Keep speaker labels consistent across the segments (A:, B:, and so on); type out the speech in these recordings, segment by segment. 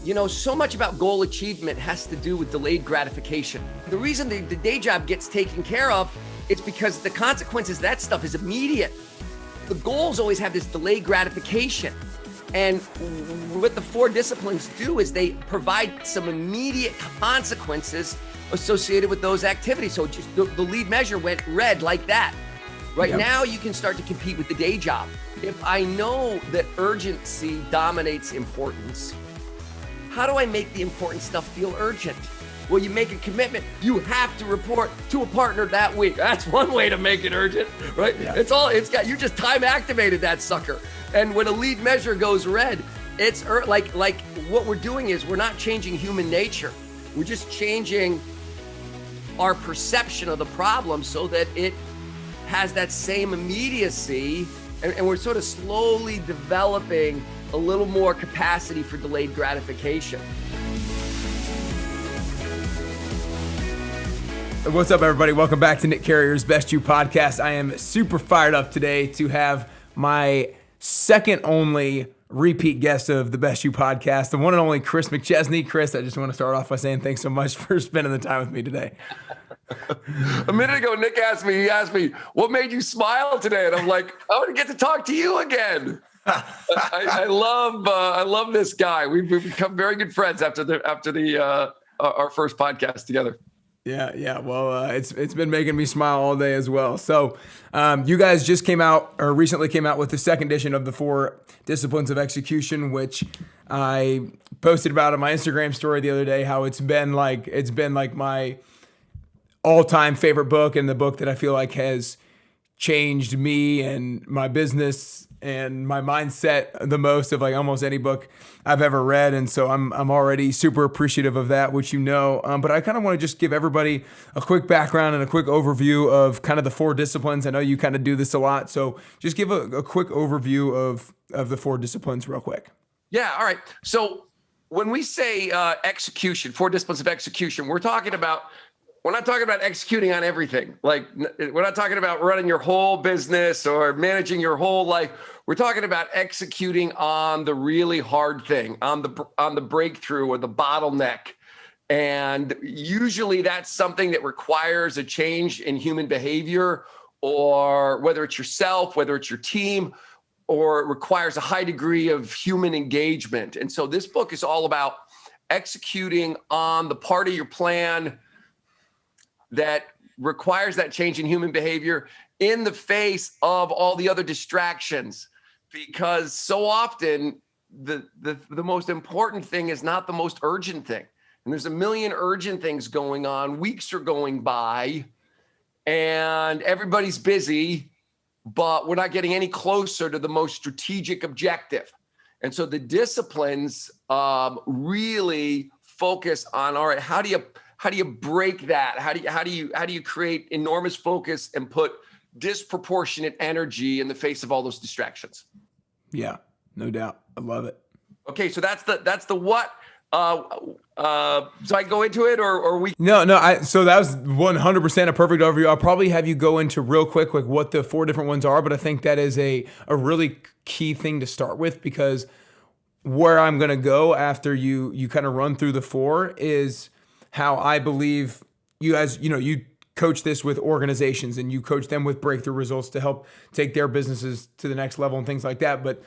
A: So much about goal achievement has to do with delayed gratification. The reason the day job gets taken care of, it's because the consequences of that stuff is immediate. The goals always have this delayed gratification. And what the 4 disciplines do is they provide some immediate consequences associated with those activities. So just the lead measure went red like that. Right now you can start to compete with the day job. If I know that urgency dominates importance, how do I make the important stuff feel urgent? Well, you make a commitment. You have to report to a partner that week. That's one way to make it urgent, right? Yeah. You just time activated that sucker. And when a lead measure goes red, it's like what we're doing is we're not changing human nature. We're just changing our perception of the problem so that it has that same immediacy. And we're sort of slowly developing a little more capacity for delayed gratification.
B: What's up, everybody? Welcome back to Nick Carrier's Best You podcast. I am super fired up today to have my second only repeat guest of the Best You podcast, the one and only Chris McChesney. Chris, I just want to start off by saying thanks so much for spending the time with me today.
A: A minute ago, Nick asked me, what made you smile today? And I'm like, I want to get to talk to you again. I love this guy. We've become very good friends after our first podcast together.
B: Yeah. Well, it's been making me smile all day as well. So, you guys just recently came out with the second edition of the 4 Disciplines of Execution, which I posted about on my Instagram story the other day. How it's been like my all-time favorite book, and the book that I feel like has changed me and my business and my mindset the most of like almost any book I've ever read. And so I'm already super appreciative of that, which but I kind of want to just give everybody a quick background and a quick overview of kind of the 4 disciplines. I know you kind of do this a lot, so just give a quick overview of the 4 disciplines real quick.
A: Yeah, all right. So when we say execution, 4 disciplines of execution, we're not talking about executing on everything. Like, we're not talking about running your whole business or managing your whole life. We're talking about executing on the really hard thing, on the breakthrough or the bottleneck. And usually that's something that requires a change in human behavior, or whether it's yourself, whether it's your team, or it requires a high degree of human engagement. And so this book is all about executing on the part of your plan that requires that change in human behavior in the face of all the other distractions. Because so often the most important thing is not the most urgent thing. And there's a million urgent things going on. Weeks are going by and everybody's busy, but we're not getting any closer to the most strategic objective. And so the disciplines really focus on, all right, how do you break that? How do you create enormous focus and put disproportionate energy in the face of all those distractions?
B: Yeah, no doubt. I love it.
A: Okay, so that's the what. So I go into it, or we?
B: No. So that was 100% a perfect overview. I'll probably have you go into real quick like what the 4 different ones are, but I think that is a really key thing to start with, because where I'm going to go after you kind of run through the 4 is how I believe you guys, you coach this with organizations and you coach them with breakthrough results to help take their businesses to the next level and things like that. But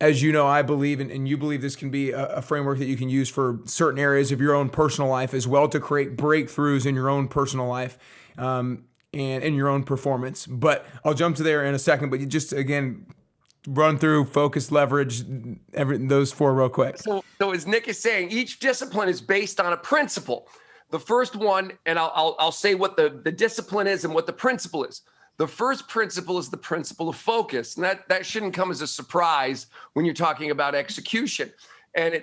B: as you know, I believe, and you believe this can be a framework that you can use for certain areas of your own personal life as well, to create breakthroughs in your own personal life and in your own performance. But I'll jump to there in a second, but you just, again, run through focus, leverage, those 4 real quick.
A: So as Nick is saying, each discipline is based on a principle. The first one, and I'll say what the discipline is and what the principle is. The first principle is the principle of focus. And that shouldn't come as a surprise when you're talking about execution. And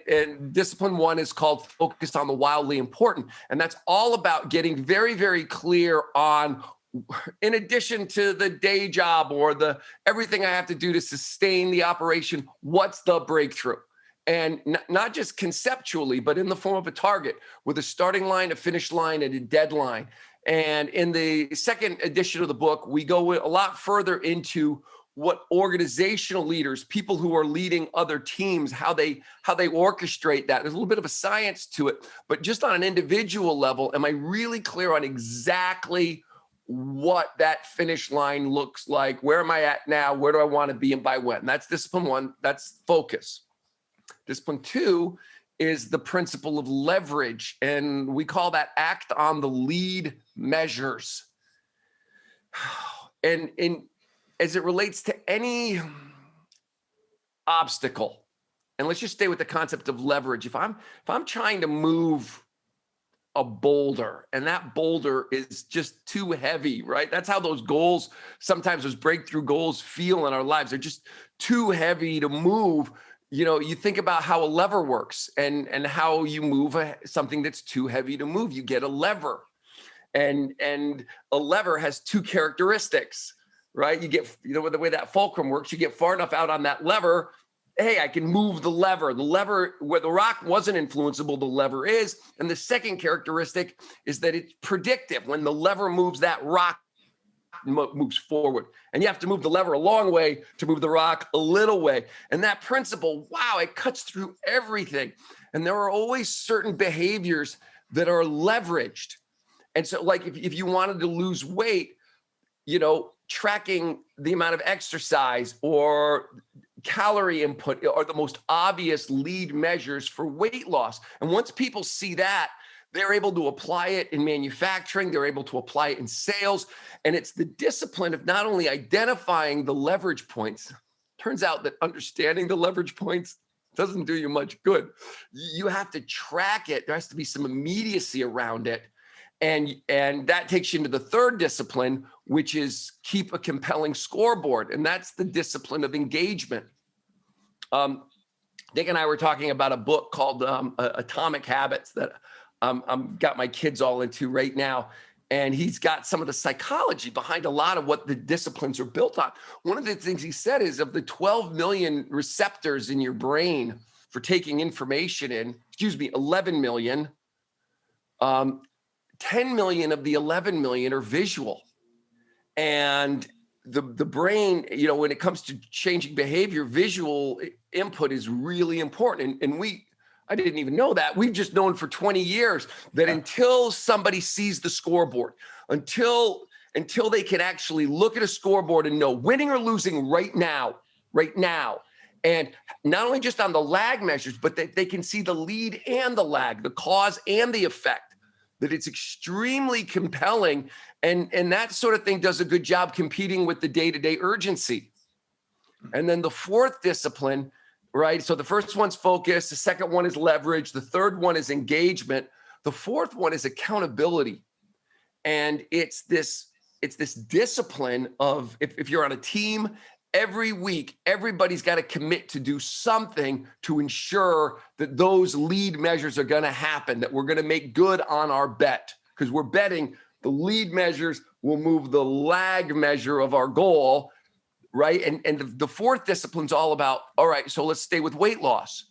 A: discipline 1 is called focus on the wildly important. And that's all about getting very, very clear on, in addition to the day job or everything I have to do to sustain the operation, what's the breakthrough? And not just conceptually, but in the form of a target with a starting line, a finish line, and a deadline. And in the second edition of the book, we go a lot further into what organizational leaders, people who are leading other teams, how they orchestrate that. There's a little bit of a science to it, but just on an individual level, am I really clear on exactly what that finish line looks like? Where am I at now? Where do I want to be and by when? That's discipline one. That's focus. Discipline two is the principle of leverage, and we call that act on the lead measures. And as it relates to any obstacle, and let's just stay with the concept of leverage. If I'm trying to move a boulder and that boulder is just too heavy, right? That's how those goals, sometimes those breakthrough goals feel in our lives. They're just too heavy to move. You know, you think about how a lever works and how you move something that's too heavy to move. You get a lever, and a lever has two characteristics, right? You get, you know, the way that fulcrum works, you get far enough out on that lever. Hey, I can move the lever. The lever, where the rock wasn't influenceable, the lever is. And the second characteristic is that it's predictive. When the lever moves, that rock moves forward. And you have to move the lever a long way to move the rock a little way. And that principle, wow, it cuts through everything. And there are always certain behaviors that are leveraged. And so, like, if you wanted to lose weight, you know, tracking the amount of exercise or calorie input are the most obvious lead measures for weight loss. And once people see that, they're able to apply it in manufacturing, they're able to apply it in sales. And it's the discipline of not only identifying the leverage points. Turns out that understanding the leverage points doesn't do you much good. You have to track it. There has to be some immediacy around it. And that takes you into the third discipline, which is keep a compelling scoreboard. And that's the discipline of engagement. Nick and I were talking about a book called Atomic Habits that I'm got my kids all into right now. And he's got some of the psychology behind a lot of what the disciplines are built on. One of the things he said is, of the 12 million receptors in your brain for taking information in, 11 million, 10 million of the 11 million are visual. And the brain, you know, when it comes to changing behavior, visual input is really important. And I didn't even know that. We've just known for 20 years that until somebody sees the scoreboard, until they can actually look at a scoreboard and know winning or losing right now, and not only just on the lag measures, but that they can see the lead and the lag, the cause and the effect, that it's extremely compelling. And that sort of thing does a good job competing with the day-to-day urgency. And then the fourth discipline, right? So the first one's focus. The second one is leverage. The third one is engagement. The fourth one is accountability. And it's this discipline of, if you're on a team, every week, everybody's got to commit to do something to ensure that those lead measures are going to happen, that we're going to make good on our bet, because we're betting the lead measures will move the lag measure of our goal. Right. And the fourth discipline's all about, all right, so let's stay with weight loss.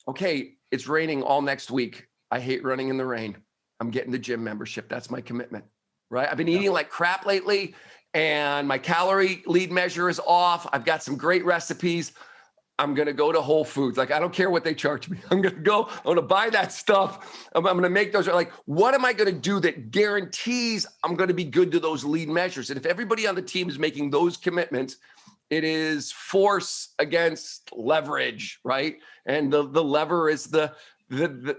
A: Okay, it's raining all next week. I hate running in the rain. I'm getting the gym membership. That's my commitment. Right. I've been eating like crap lately, and my calorie lead measure is off. I've got some great recipes. I'm going to go to Whole Foods. Like, I don't care what they charge me. I'm going to buy that stuff. I'm going to make those. Like, what am I going to do that guarantees I'm going to be good to those lead measures? And if everybody on the team is making those commitments, it is force against leverage, right? And the lever is the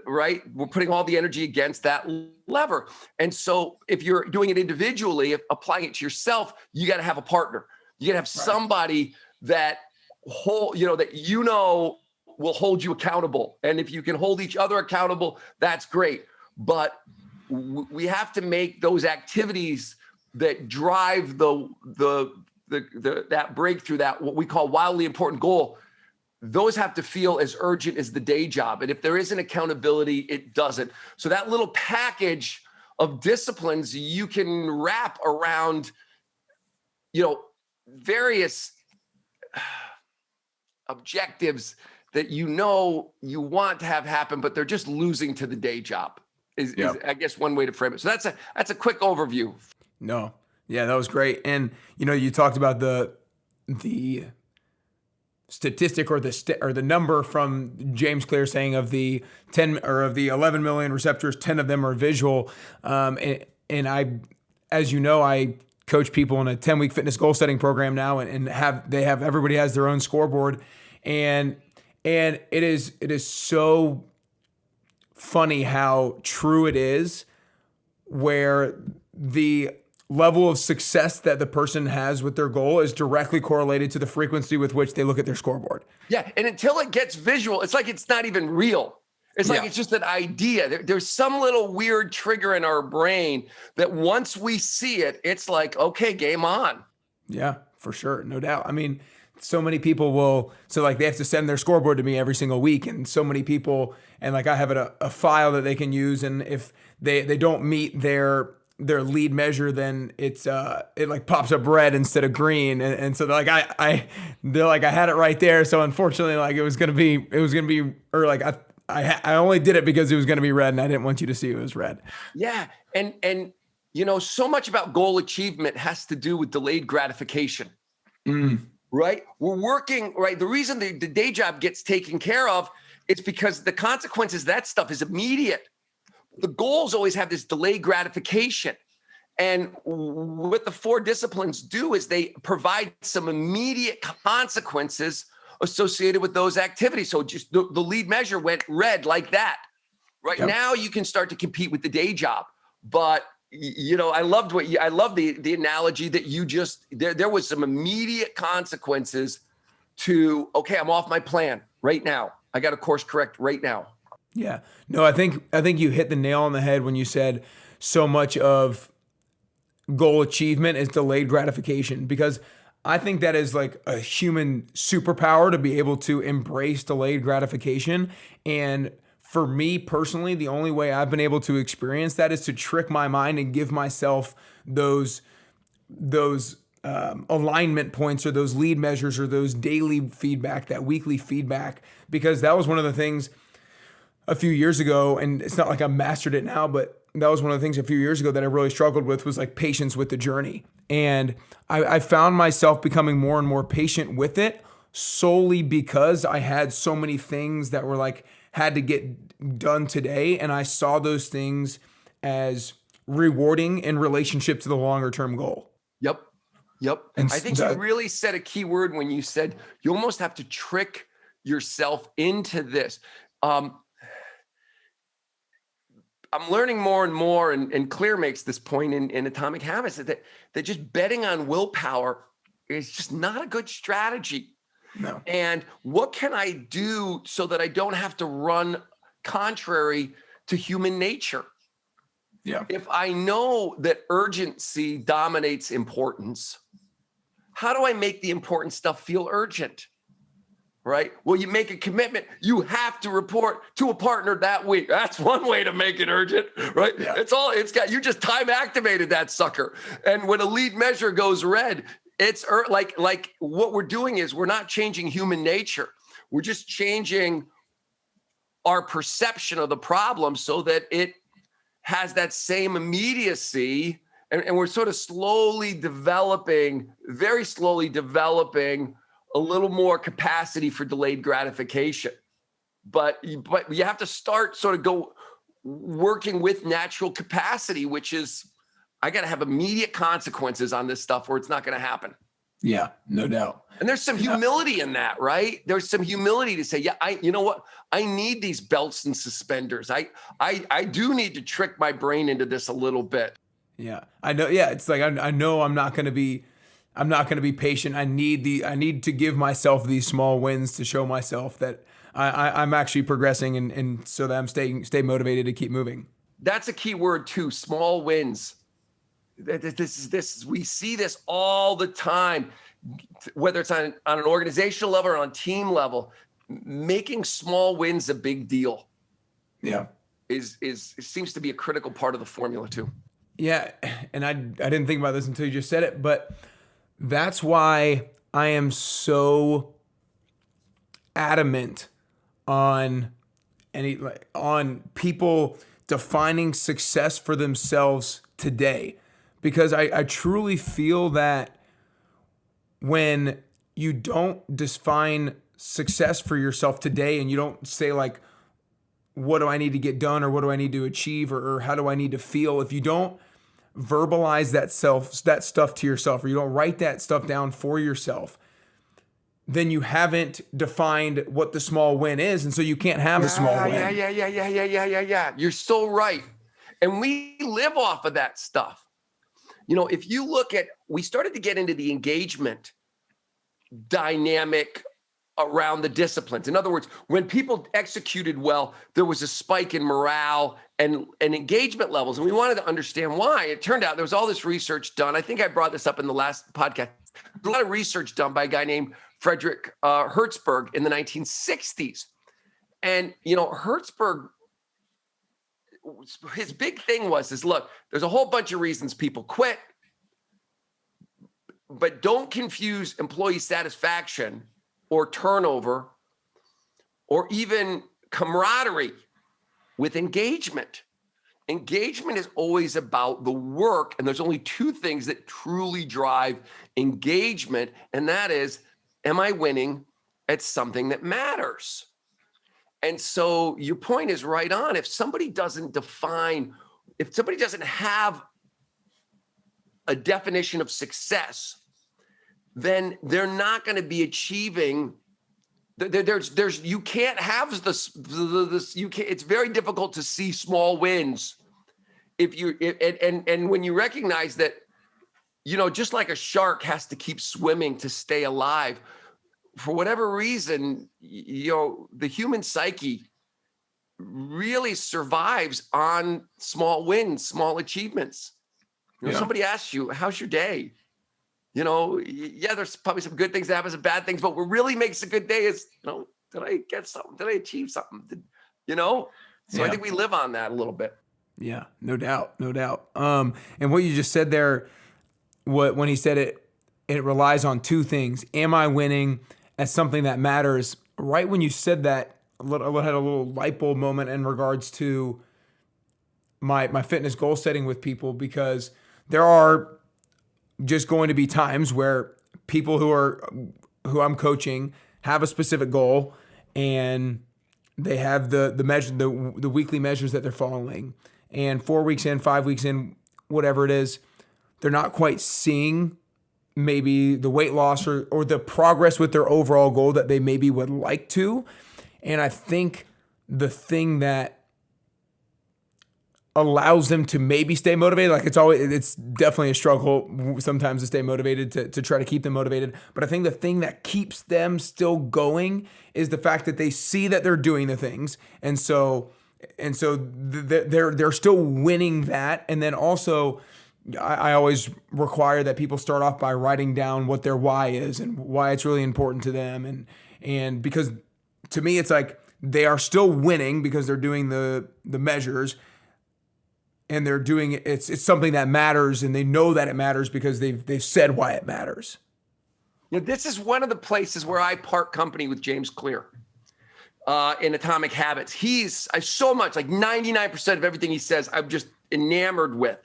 A: right. We're putting all the energy against that lever. And so if you're doing it individually, applying it to yourself, you got to have a partner. You got to have somebody that will hold you accountable. And if you can hold each other accountable, that's great. But we have to make those activities that drive that breakthrough, that what we call wildly important goal, those have to feel as urgent as the day job. And if there isn't accountability, it doesn't. So that little package of disciplines you can wrap around, various objectives that you want to have happen, but they're just losing to the day job is I guess one way to frame it. So that's a quick overview.
B: No. Yeah, that was great. And you talked about the the statistic or the number from James Clear saying of the 10 or of the 11 million receptors, 10 of them are visual. And I, as you know, I coach people in a 10-week fitness goal setting program now, and everybody has their own scoreboard, and it is so funny how true it is, where the level of success that the person has with their goal is directly correlated to the frequency with which they look at their scoreboard.
A: Yeah. And until it gets visual, it's like it's not even real. It's like it's just an idea. There's some little weird trigger in our brain that once we see it, it's like, okay, game on.
B: Yeah, for sure. No doubt. I mean, so many people they have to send their scoreboard to me every single week. And so many people, and like I have a file that they can use. And if they don't meet their lead measure, then it like pops up red instead of green. And so they're like, I had it right there. So unfortunately, like it was going to be, or like I only did it because it was going to be red and I didn't want you to see it was red.
A: Yeah. And so much about goal achievement has to do with delayed gratification, right? We're working, right? The reason the day job gets taken care of is because the consequences, that stuff is immediate. The goals always have this delayed gratification. And what the 4 disciplines do is they provide some immediate consequences associated with those activities. So just the lead measure went red like that. Right now you can start to compete with the day job. But I love the analogy that you just there was some immediate consequences to, okay, I'm off my plan right now. I got to course correct right now.
B: Yeah. No, I think you hit the nail on the head when you said so much of goal achievement is delayed gratification, because I think that is like a human superpower to be able to embrace delayed gratification. And for me personally, the only way I've been able to experience that is to trick my mind and give myself those alignment points or those lead measures or those daily feedback, that weekly feedback, because that was one of the things a few years ago, and it's not like I mastered it now, but that was one of the things a few years ago that I really struggled with, was like patience with the journey. And I found myself becoming more and more patient with it, solely because I had so many things that were like, had to get done today. And I saw those things as rewarding in relationship to the longer term goal. Yep.
A: And I think you really said a key word when you said you almost have to trick yourself into this. I'm learning more and more, and Clear makes this point in Atomic Habits, that just betting on willpower is just not a good strategy.
B: No.
A: And what can I do so that I don't have to run contrary to human nature?
B: Yeah.
A: If I know that urgency dominates importance, how do I make the important stuff feel urgent? Right? Well, you make a commitment. You have to report to a partner that week. That's one way to make it urgent, right? Yeah. You just time activated that sucker. And when a lead measure goes red, it's like what we're doing is we're not changing human nature. We're just changing our perception of the problem so that it has that same immediacy. And we're sort of very slowly developing a little more capacity for delayed gratification. But you have to start sort of working with natural capacity, which is, I got to have immediate consequences on this stuff or it's not going to happen.
B: Yeah, no doubt.
A: And there's some humility in that, right? There's some humility to say, you know what? I need these belts and suspenders. I do need to trick my brain into this a little bit.
B: Yeah, I know. Yeah, it's like, I know I'm not going to be patient. I need to give myself these small wins to show myself that I'm actually progressing, and so that I'm stay motivated to keep moving.
A: That's a key word too. Small wins. We see this all the time, whether it's on an organizational level or on team level. Making small wins a big deal.
B: Yeah,
A: it seems to be a critical part of the formula too.
B: Yeah, and I didn't think about this until you just said it, but that's why I am so adamant on people defining success for themselves today, because I truly feel that when you don't define success for yourself today, and you don't say like, what do I need to get done, or what do I need to achieve, or how do I need to feel? If you don't verbalize that stuff to yourself, or you don't write that stuff down for yourself, then you haven't defined what the small win is. And so you can't have a small win.
A: Yeah. You're so right. And we live off of that stuff. If you look at, we started to get into the engagement dynamic around the disciplines. In other words, when people executed well, there was a spike in morale and engagement levels. And we wanted to understand why. It turned out there was all this research done. I think I brought this up in the last podcast. There's a lot of research done by a guy named Frederick Hertzberg in the 1960s. And, Hertzberg, his big thing was, look, there's a whole bunch of reasons people quit, but don't confuse employee satisfaction or turnover or even camaraderie with engagement. Engagement is always about the work, and there's only two things that truly drive engagement, and that is, am I winning at something that matters? And so your point is right on. If somebody doesn't have a definition of success, then they're not going to be achieving. You can't have this. It's very difficult to see small wins and when you recognize that, just like a shark has to keep swimming to stay alive, for whatever reason, the human psyche really survives on small wins, small achievements. Somebody asks you, how's your day? There's probably some good things that happen, some bad things, but what really makes a good day is, did I get something? Did I achieve something? So I think we live on that a little bit.
B: Yeah, no doubt. And what you just said there, when he said it relies on two things. Am I winning at something that matters? Right when you said that, I had a little light bulb moment in regards to my fitness goal setting with people, because there are just going to be times where people who I'm coaching have a specific goal, and they have the weekly measures that they're following, and 4 weeks in, 5 weeks in, whatever it is, they're not quite seeing maybe the weight loss or the progress with their overall goal that they maybe would like to. And I think the thing that allows them to maybe stay motivated, like it's definitely a struggle sometimes to stay motivated, to try to keep them motivated. But I think the thing that keeps them still going is the fact that they see that they're doing the things. And so they're still winning that. And then also, I always require that people start off by writing down what their why is and why it's really important to them. And because to me, it's like they are still winning because they're doing the measures, and they're doing it. It's something that matters, and they know that it matters because they've said why it matters.
A: This is one of the places where I part company with James Clear in Atomic Habits. I so much, like 99% of everything he says, I'm just enamored with.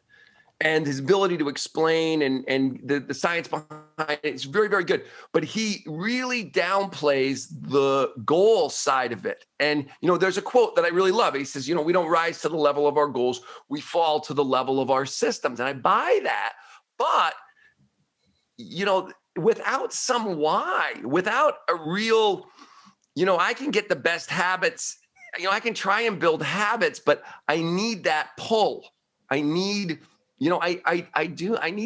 A: And his ability to explain and the science behind it is very, very good. But he really downplays the goal side of it. And, there's a quote that I really love. He says, we don't rise to the level of our goals. We fall to the level of our systems. And I buy that. But, without some why, without a real, I can get the best habits. I can try and build habits, but I need that pull. I need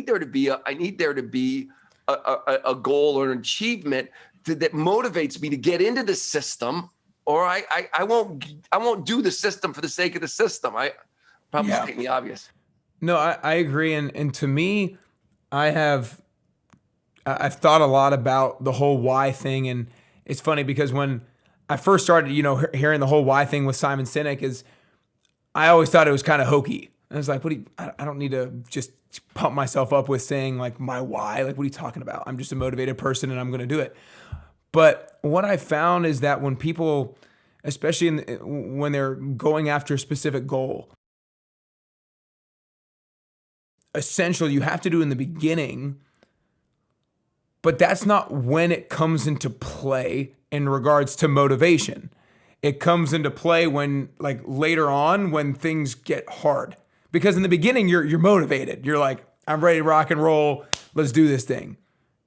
A: there to be a goal or an achievement that motivates me to get into the system, or I won't do the system for the sake of the system. I probably stating the obvious.
B: No, I agree. And to me, I've thought a lot about the whole why thing. And it's funny because when I first started, hearing the whole why thing with Simon Sinek, I always thought it was kind of hokey. I was like, I don't need to just pump myself up with saying like my why. Like, what are you talking about? I'm just a motivated person and I'm going to do it. But what I found is that when people, especially when they're going after a specific goal, essentially you have to do in the beginning, But that's not when it comes into play in regards to motivation. It comes into play when, like, later on when things get hard. Because in the beginning, you're motivated. You're like, I'm ready to rock and roll. Let's do this thing.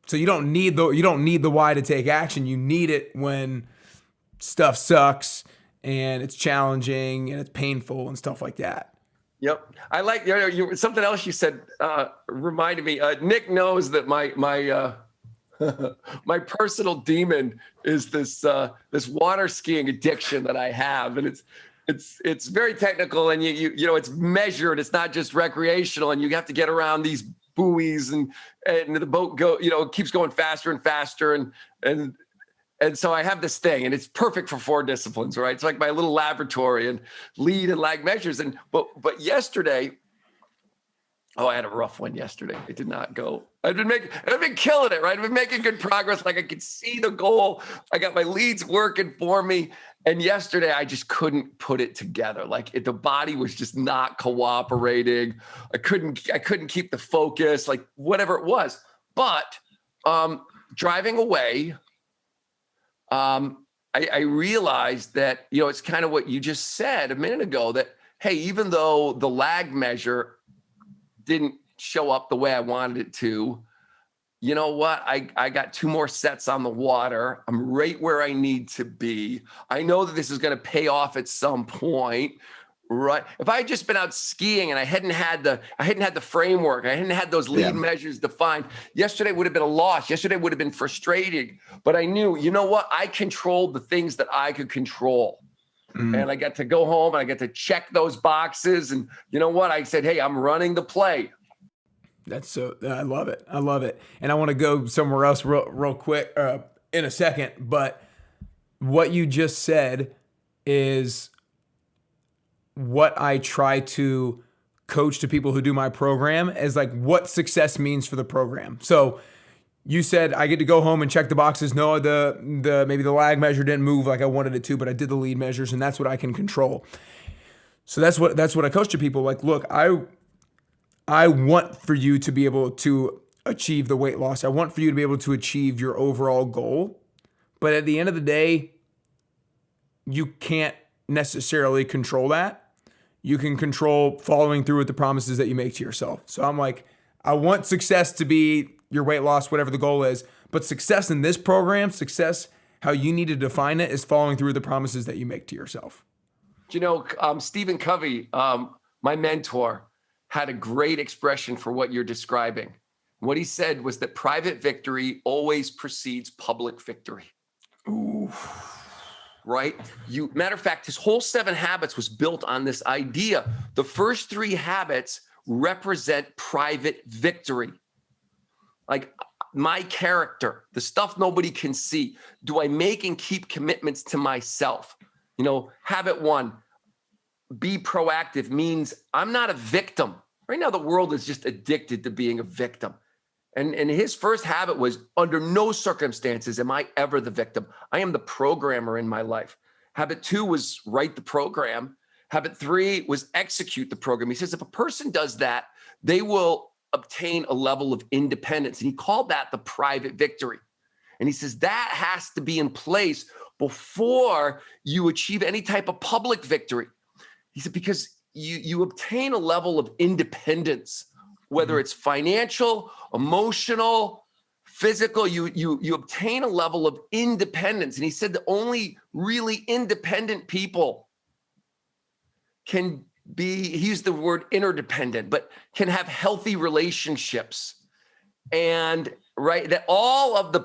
B: So you don't need the why to take action. You need it when stuff sucks and it's challenging and it's painful and stuff like that.
A: Yep. I like something else you said reminded me. Nick knows that my my personal demon is this water skiing addiction that I have, and it's very technical, and you know it's measured. It's not just recreational, and you have to get around these buoys, and the boat it keeps going faster and faster, and so I have this thing, and it's perfect for 4 disciplines, right? It's like my little laboratory and lead and lag measures. But yesterday, I had a rough one yesterday. It did not go. I've been killing it, right? I've been making good progress. Like I could see the goal. I got my leads working for me. And yesterday I just couldn't put it together. Like the body was just not cooperating. I couldn't keep the focus, like whatever it was. But driving away, I realized that, it's kind of what you just said a minute ago, that, hey, even though the lag measure didn't show up the way I wanted it to, you know what? I got 2 more sets on the water. I'm right where I need to be. I know that this is going to pay off at some point, right? If I had just been out skiing and I hadn't had the framework, I hadn't had those lead measures defined, yesterday would have been a loss. Yesterday would have been frustrating. But I knew, you know what? I controlled the things that I could control. And I got to go home and I got to check those boxes. And you know what? I said, hey, I'm running the play.
B: I love it. I love it. And I want to go somewhere else real quick in a second. But what you just said is what I try to coach to people who do my program, is like what success means for the program. So you said I get to go home and check the boxes. No, the maybe the lag measure didn't move like I wanted it to, but I did the lead measures, and that's what I can control. So that's what I coach to people. Like, look, I want for you to be able to achieve the weight loss. I want for you to be able to achieve your overall goal. But at the end of the day, you can't necessarily control that. You can control following through with the promises that you make to yourself. So I'm like, I want success to be your weight loss, whatever the goal is. But success in this program, success, how you need to define it, is following through with the promises that you make to yourself.
A: Stephen Covey, my mentor, had a great expression for what you're describing. What he said was that private victory always precedes public victory. Ooh. Right? Matter of fact, his whole 7 habits was built on this idea. The first 3 habits represent private victory. Like my character, the stuff nobody can see. Do I make and keep commitments to myself? Habit 1, be proactive, means I'm not a victim. Right now, the world is just addicted to being a victim. And his first habit was, under no circumstances am I ever the victim. I am the programmer in my life. Habit 2 was write the program. Habit 3 was execute the program. He says if a person does that, they will obtain a level of independence. And he called that the private victory. And he says that has to be in place before you achieve any type of public victory. He said, because you obtain a level of independence, whether it's financial, emotional, physical, you obtain a level of independence. And he said that only really independent people can be, he used the word interdependent, but can have healthy relationships. And right, that all of the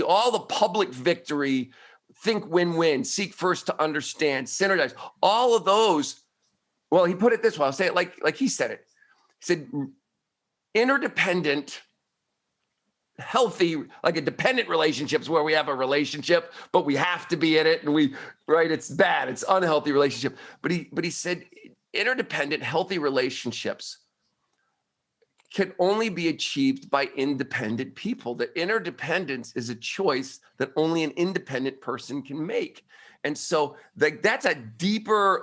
A: all the public victory, think win-win, seek first to understand, synergize, all of those. Well, he put it this way, I'll say it like he said it. He said, interdependent, healthy, like a dependent relationships where we have a relationship, but we have to be in it, and it's bad, it's unhealthy relationship. But he said, interdependent, healthy relationships can only be achieved by independent people. That interdependence is a choice that only an independent person can make. And so that's a deeper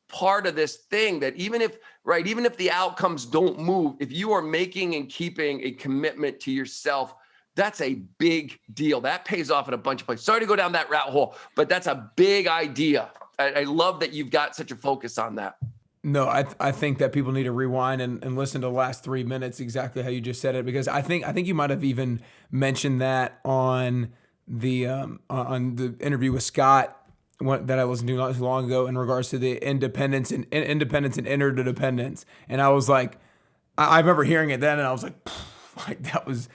A: part of this thing that even if the outcomes don't move, if you are making and keeping a commitment to yourself, that's a big deal. That pays off in a bunch of places. Sorry to go down that route hole, but that's a big idea. I love that you've got such a focus on that.
B: No, I think that people need to rewind and listen to the last 3 minutes exactly how you just said it, because I think you might have even mentioned that on the interview with Scott that I listened to not too long ago in regards to the independence and interdependence. And I was like, I remember hearing it then, and I was like that was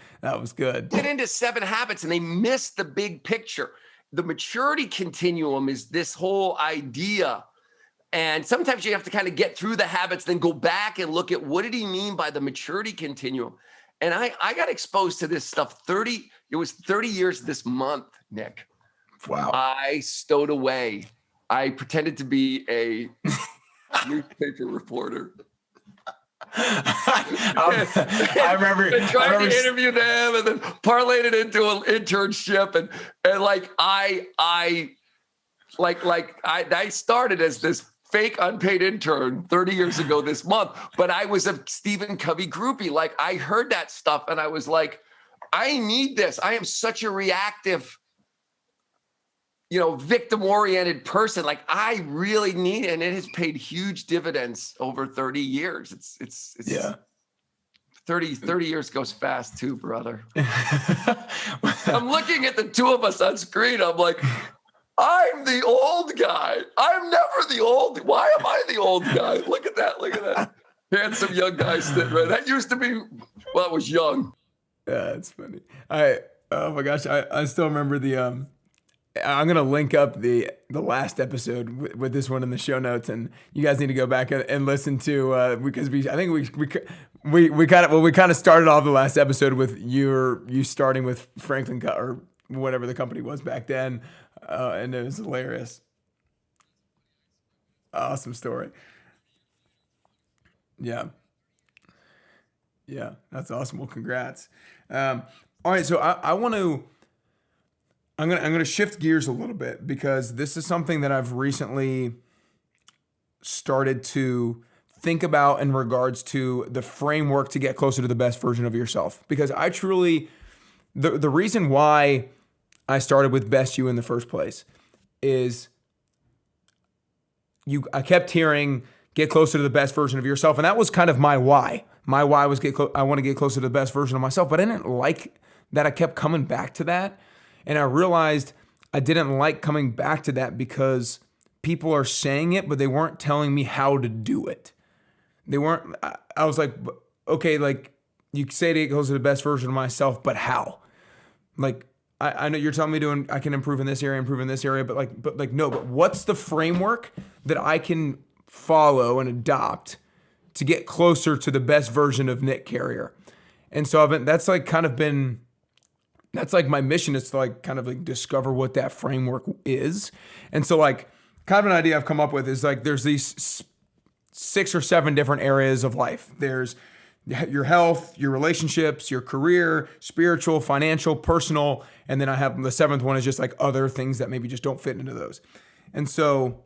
B: good.
A: Get into 7 habits, and they miss the big picture. The maturity continuum is this whole idea. And sometimes you have to kind of get through the habits, then go back and look at what did he mean by the maturity continuum. And I got exposed to this stuff it was 30 years this month, Nick.
B: Wow.
A: I stowed away. I pretended to be a newspaper reporter.
B: I remember
A: trying to interview them and then parlayed it into an internship. And I started as this fake unpaid intern 30 years ago this month, but I was a Stephen Covey groupie. Like, I heard that stuff and I was like, I need this. I am such a reactive, victim-oriented person. Like, I really need it. And it has paid huge dividends over 30 years. It's yeah. 30 years goes fast too, brother. I'm looking at the two of us on screen. I'm like, I'm the old guy. I'm never the old. Why am I the old guy? Look at that. Handsome young guy sitting right. That used to be, well, I was young.
B: Yeah, it's funny. Oh my gosh, I still remember the I'm gonna link up the last episode with this one in the show notes, and you guys need to go back and listen to because I think we kind of started off the last episode with you starting with Franklin or whatever the company was back then, and it was hilarious. Awesome story. Yeah, that's awesome. Well, congrats. All right, so I'm gonna shift gears a little bit, because this is something that I've recently started to think about in regards to the framework to get closer to the best version of yourself. Because I truly, the reason why I started with Best You in the first place is I kept hearing get closer to the best version of yourself, and that was kind of my why. My why was I want to get closer to the best version of myself, but I didn't like that I kept coming back to that. And I realized I didn't like coming back to that because people are saying it, but they weren't telling me how to do it. They weren't, I was like, okay, like you say it goes to the best version of myself, but how? Like, I know you're telling me I can improve in this area, but what's the framework that I can follow and adopt to get closer to the best version of Nick Carrier? And so that's my mission, is to kind of discover what that framework is. And so kind of an idea I've come up with is there's these 6 or 7 different areas of life. There's your health, your relationships, your career, spiritual, financial, personal. And then I have the 7th one is just other things that maybe just don't fit into those. And so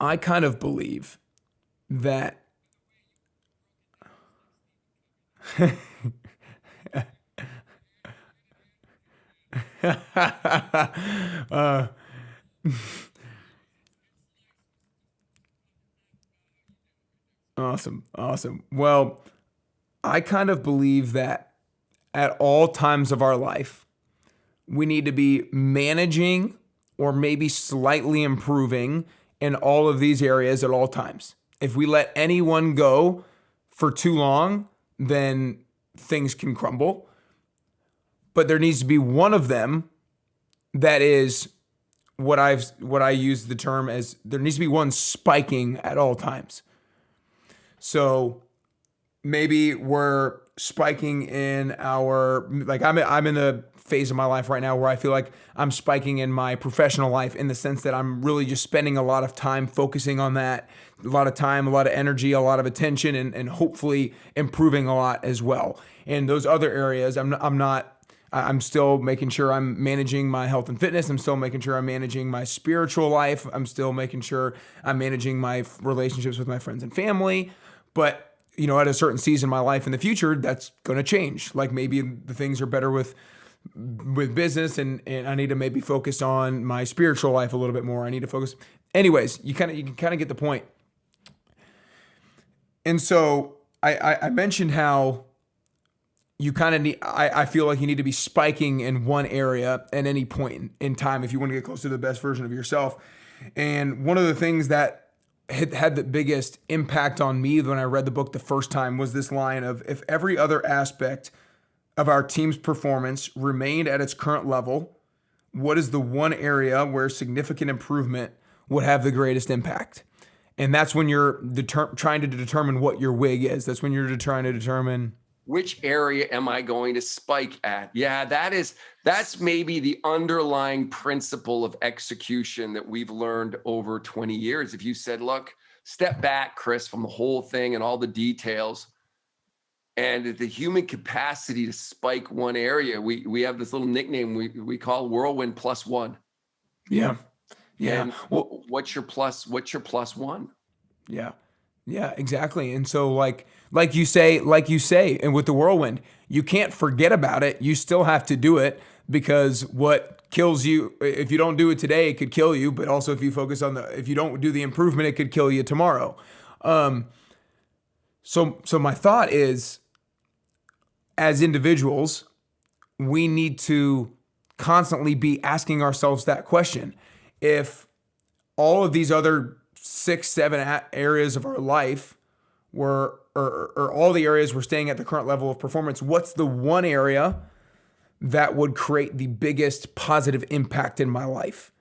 B: I kind of believe that Awesome. Well, I kind of believe that at all times of our life, we need to be managing or maybe slightly improving in all of these areas at all times. If we let anyone go for too long, then things can crumble. But there needs to be one of them that is what I use the term as, there needs to be one spiking at all times. So maybe we're spiking in our, I'm in a phase of my life right now where I feel like I'm spiking in my professional life, in the sense that I'm really just spending a lot of time focusing on that, a lot of time, a lot of energy, a lot of attention, and hopefully improving a lot as well. And those other areas, I'm I'm still making sure I'm managing my health and fitness. I'm still making sure I'm managing my spiritual life. I'm still making sure I'm managing my relationships with my friends and family. But, at a certain season in my life in the future, that's going to change. Like maybe the things are better with business and I need to maybe focus on my spiritual life a little bit more. I need to focus. Anyways, you can kind of get the point. And so I mentioned how you kind of need, I feel like you need to be spiking in one area at any point in time if you want to get close to the best version of yourself. And one of the things that had the biggest impact on me when I read the book the first time was this line of, if every other aspect of our team's performance remained at its current level, what is the one area where significant improvement would have the greatest impact? And that's when you're trying to determine what your wig is. That's when you're trying to determine
A: which area am I going to spike at? Yeah, that's maybe the underlying principle of execution that we've learned over 20 years. If you said, look, step back, Chris, from the whole thing and all the details, and the human capacity to spike one area, we have this little nickname we call whirlwind plus one.
B: Yeah. Yeah.
A: And what's your plus one?
B: Yeah. Yeah, exactly. And so like you say, and with the whirlwind, you can't forget about it. You still have to do it, because what kills you, if you don't do it today, it could kill you. But also if you don't do the improvement, it could kill you tomorrow. So my thought is, as individuals, we need to constantly be asking ourselves that question. If all of these other 6-7 areas of our life or all the areas we're staying at the current level of performance, what's the one area that would create the biggest positive impact in my life?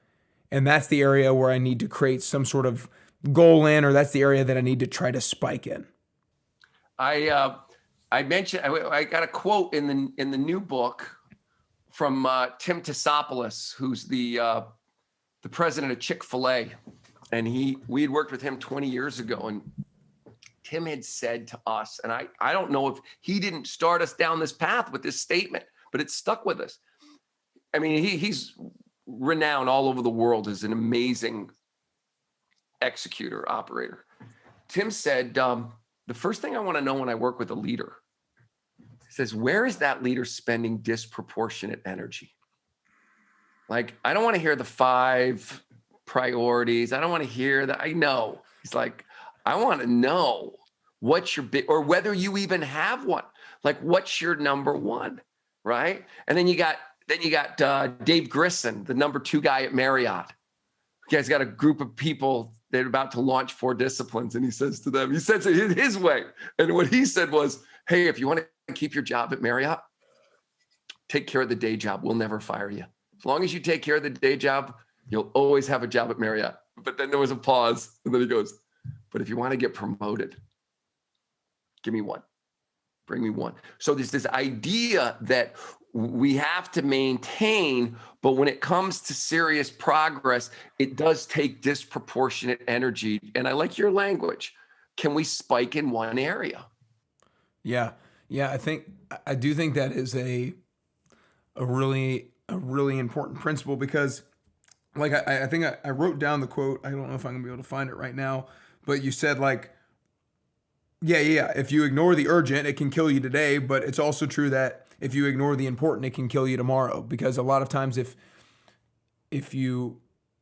B: And that's the area where I need to create some sort of goal in, or that's the area that I need to try to spike in.
A: I mentioned, I got a quote in the new book from Tim Tassopoulos, who's the president of Chick-fil-A. And we had worked with him 20 years ago, and Tim had said to us, and I don't know if he didn't start us down this path with this statement, but it stuck with us. I mean, he's renowned all over the world as an amazing executor, operator. Tim said, the first thing I want to know when I work with a leader, he says, where is that leader spending disproportionate energy? Like, I don't want to hear the 5 priorities. I don't want to hear that. I know. He's like, I want to know what's your big, or whether you even have one. Like, what's your number one, right? And then you got Dave Grissom, the number 2 guy at Marriott. He has got a group of people. They're about to launch 4 disciplines, and he says to them, he says it his way. And what he said was, hey, if you want to keep your job at Marriott, take care of the day job. We'll never fire you. As long as you take care of the day job, you'll always have a job at Marriott. But then there was a pause, and then he goes, but if you want to get promoted, give me one. Bring me one. So there's this idea that we have to maintain, but when it comes to serious progress, it does take disproportionate energy. And I like your language. Can we spike in one area?
B: Yeah. Yeah. I do think that is a really important principle, because like, I think I wrote down the quote. I don't know if I'm gonna be able to find it right now, but you said like, yeah. If you ignore the urgent, it can kill you today, but it's also true that if you ignore the important, it can kill you tomorrow. Because a lot of times if you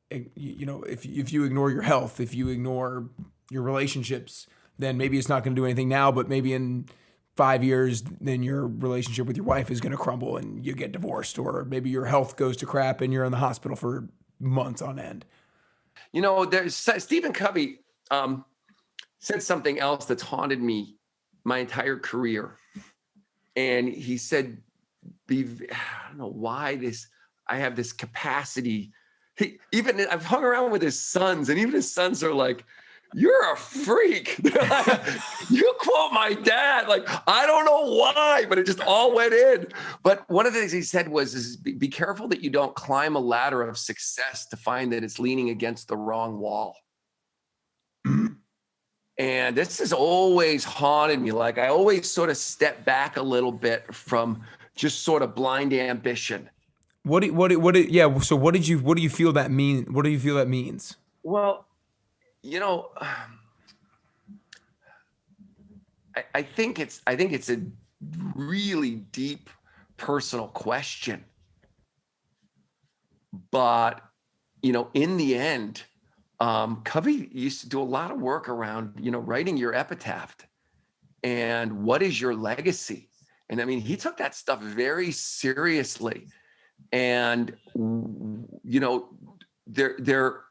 B: ignore your health, if you ignore your relationships, then maybe it's not going to do anything now, but maybe in 5 years, then your relationship with your wife is going to crumble and you get divorced, or maybe your health goes to crap and you're in the hospital for months on end.
A: There's Stephen Covey said something else that's haunted me my entire career. And he said, I don't know why I have this capacity. I've hung around with his sons, and even his sons are like, you're a freak. They're like, you quote my dad. Like, I don't know why, but it just all went in. But one of the things he said was, be careful that you don't climb a ladder of success to find that it's leaning against the wrong wall. And this has always haunted me. Like, I always sort of step back a little bit from just sort of blind ambition.
B: Yeah. So what do you feel that mean? What do you feel that means?
A: Well, I think it's a really deep personal question, but in the end, Covey used to do a lot of work around writing your epitaph and what is your legacy. And I mean, he took that stuff very seriously. And there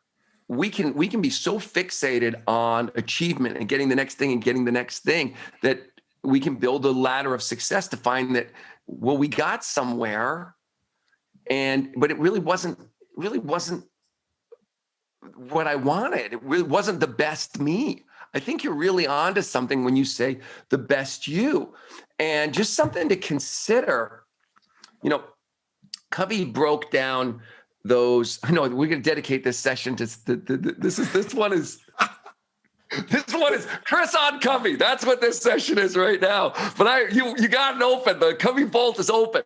A: we can be so fixated on achievement and getting the next thing that we can build a ladder of success to find that, well, we got somewhere, but it really wasn't what I wanted. It really wasn't the best me. I think you're really onto something when you say the best you. And just something to consider, Covey broke down those. I know we're going to dedicate this session to this one is Chris on Covey. That's what this session is right now. But you got it open. The Covey vault is open.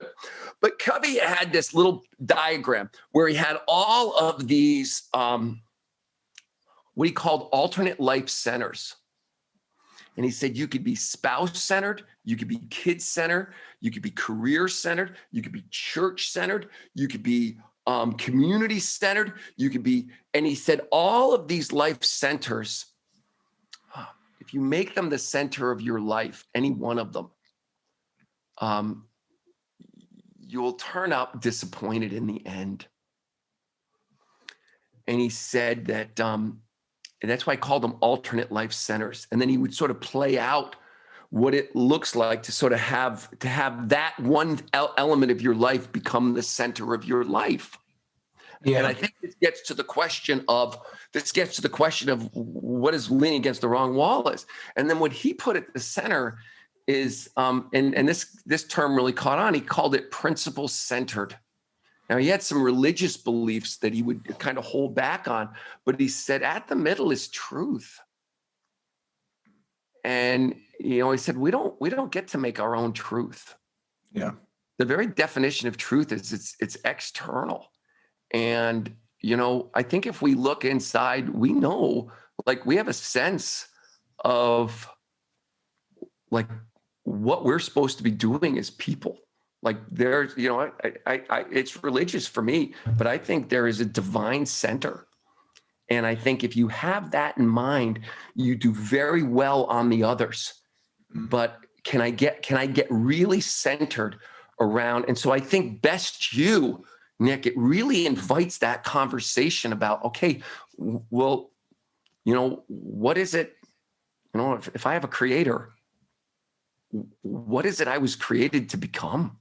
A: But Covey had this little diagram where he had all of these what he called alternate life centers. And he said you could be spouse-centered, you could be kid-centered, you could be career-centered, you could be church-centered, you could be community-centered, you could be, and he said all of these life centers, if you make them the center of your life, any one of them, you'll turn out disappointed in the end. And he said that, and that's why I called them alternate life centers. And then he would sort of play out what it looks like to sort of have that one element of your life become the center of your life. Yeah. And I think this gets to the question of what is leaning against the wrong wall is. And then what he put at the center is, and this term really caught on, he called it principle centered. Now, he had some religious beliefs that he would kind of hold back on, but he said at the middle is truth. And, he said, we don't get to make our own truth.
B: Yeah.
A: The very definition of truth is it's external. And, I think if we look inside, we know, like, we have a sense of, like, what we're supposed to be doing as people. Like, there's, it's religious for me, but I think there is a divine center. And I think if you have that in mind, you do very well on the others. But can I get really centered around? And so I think best you, Nick, it really invites that conversation about, okay, well, what is it? If I have a creator, what is it I was created to become?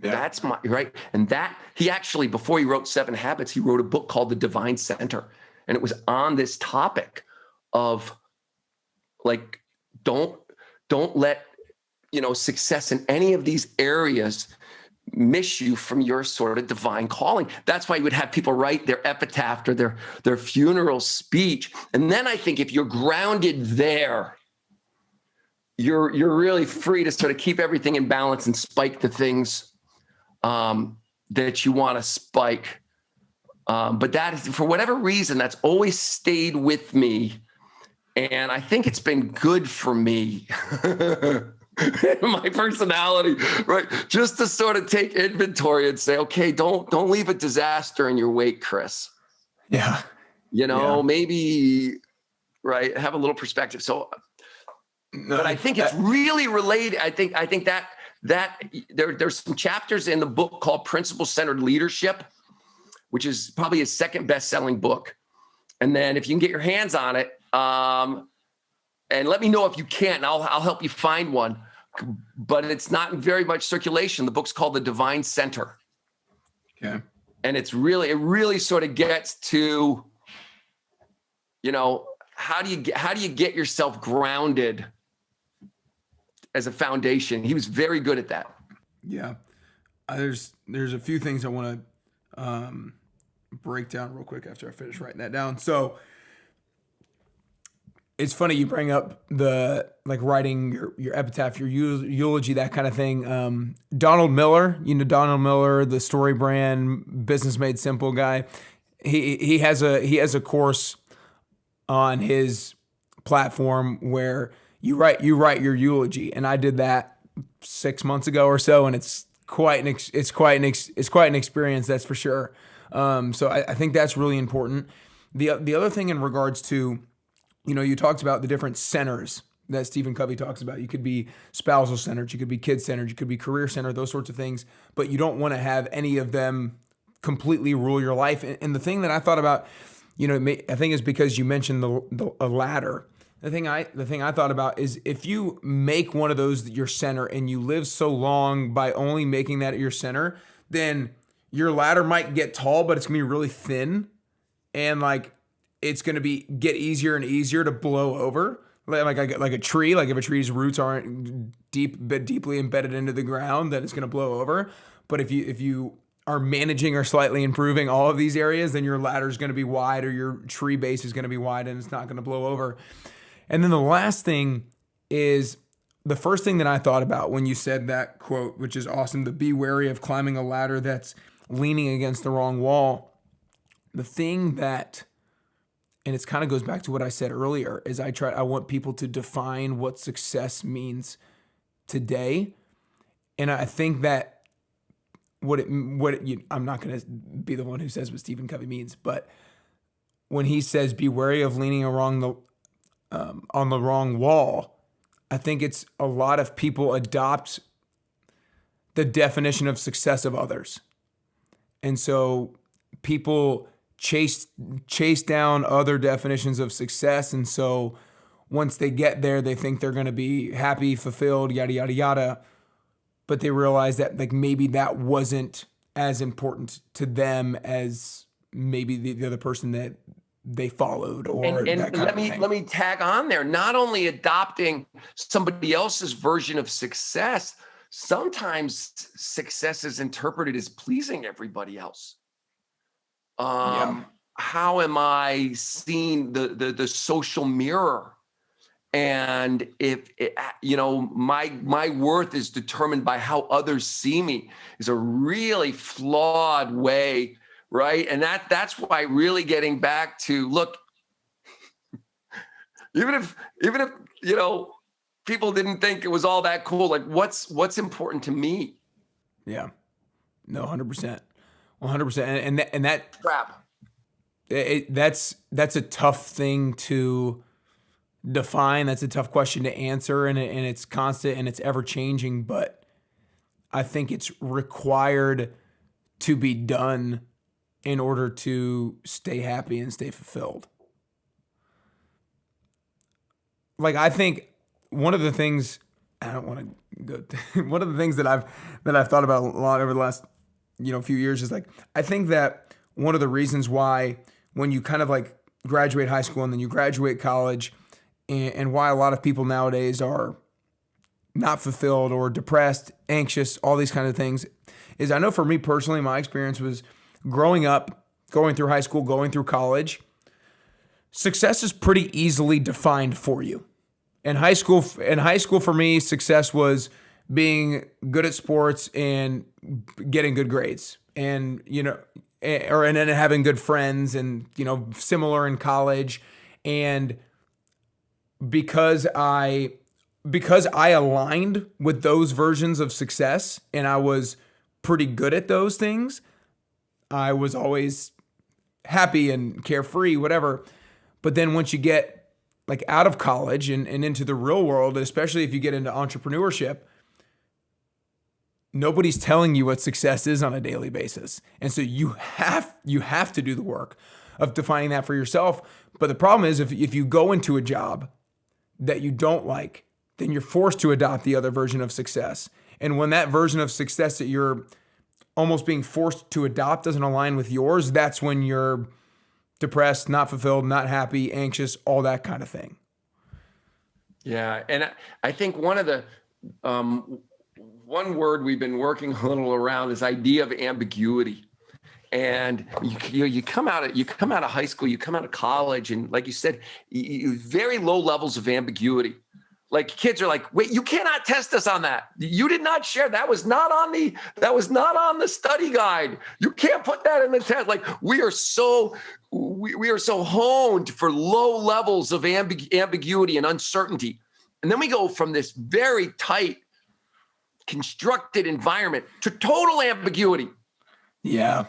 A: Yeah. That's my right. And that he actually, before he wrote 7 Habits, he wrote a book called The Divine Center. And it was on this topic of, like, don't let, success in any of these areas miss you from your sort of divine calling. That's why you would have people write their epitaph or their funeral speech. And then I think if you're grounded there, you're really free to sort of keep everything in balance and spike the things that you want to spike. But that is, for whatever reason, that's always stayed with me. And I think it's been good for me, my personality, right? Just to sort of take inventory and say, okay, don't leave a disaster in your wake, Chris.
B: Yeah.
A: Maybe, right, have a little perspective. So, but I think it's really related. I think that there's some chapters in the book called Principle-Centered Leadership, which is probably his second best-selling book. And then if you can get your hands on it, and let me know if you can't, and I'll help you find one. But it's not in very much circulation. The book's called The Divine Center.
B: Okay.
A: And it really sort of gets to, how do you get yourself grounded as a foundation? He was very good at that.
B: Yeah. There's a few things I want to break down real quick after I finish writing that down. So It's funny you bring up the like writing your epitaph, your eulogy, that kind of thing. Donald Miller, Donald Miller, the story brand, business made simple guy. He has a course on his platform where you write your eulogy, and I did that 6 months ago or so, and it's quite an experience, that's for sure. So I think that's really important. The other thing in regards to, you talked about the different centers that Stephen Covey talks about. You could be spousal centered, you could be kid centered, you could be career centered, those sorts of things, but you don't want to have any of them completely rule your life. And the thing that I thought about, I think is because you mentioned a ladder. The thing I thought about is if you make one of those your center and you live so long by only making that your center, then your ladder might get tall, but it's gonna be really thin, and like it's gonna get easier and easier to blow over, like a tree. Like if a tree's roots aren't deeply embedded into the ground, then it's gonna blow over. But if you are managing or slightly improving all of these areas, then your ladder is gonna be wide, or your tree base is gonna be wide, and it's not gonna blow over. And then the last thing is the first thing that I thought about when you said that quote, which is awesome, to be wary of climbing a ladder that's leaning against the wrong wall. The thing that, and it kind of goes back to what I said earlier, is I want people to define what success means today. And I think that I'm not going to be the one who says what Stephen Covey means, but when he says be wary of leaning on the wrong wall, I think it's a lot of people adopt the definition of success of others. And so people chase down other definitions of success. And so once they get there, they think they're going to be happy, fulfilled, yada, yada, yada. But they realize that like maybe that wasn't as important to them as maybe the other person that they followed, or
A: and
B: that kind
A: let me tag on there. Not only adopting somebody else's version of success, sometimes success is interpreted as pleasing everybody else. How am I seeing the social mirror? And if my worth is determined by how others see me, is a really flawed way. Right. And that's why really getting back to, look, even if, people didn't think it was all that cool, like what's important to me?
B: Yeah, no, 100%, 100%. And that
A: crap.
B: That's a tough thing to define. That's a tough question to answer. And it's constant and it's ever changing, but I think it's required to be done in order to stay happy and stay fulfilled. Like, I think one of the things, I don't want to go, one of the things that I've thought about a lot over the last, few years is like, I think that one of the reasons why when you kind of like graduate high school and then you graduate college, and why a lot of people nowadays are not fulfilled or depressed, anxious, all these kind of things, is I know for me personally, my experience was growing up, going through high school, going through college, success is pretty easily defined for you. In high school for me, success was being good at sports and getting good grades, and and then having good friends, and similar in college. And because I aligned with those versions of success and I was pretty good at those things, I was always happy and carefree, whatever. But then once you get like out of college and into the real world, especially if you get into entrepreneurship, nobody's telling you what success is on a daily basis. And so you have to do the work of defining that for yourself. But the problem is if you go into a job that you don't like, then you're forced to adopt the other version of success. And when that version of success that you're almost being forced to adopt doesn't align with yours, that's when you're depressed, not fulfilled, not happy, anxious, all that kind of thing.
A: Yeah. And I think one of the, one word we've been working a little around is idea of ambiguity. And you come out of high school, you come out of college, and like you said, very low levels of ambiguity. Like kids are like, wait, you cannot test us on that. You did not share. That was not on the study guide. You can't put that in the test. Like we are so honed for low levels of ambiguity and uncertainty. And then we go from this very tight, constructed environment to total ambiguity.
B: Yeah.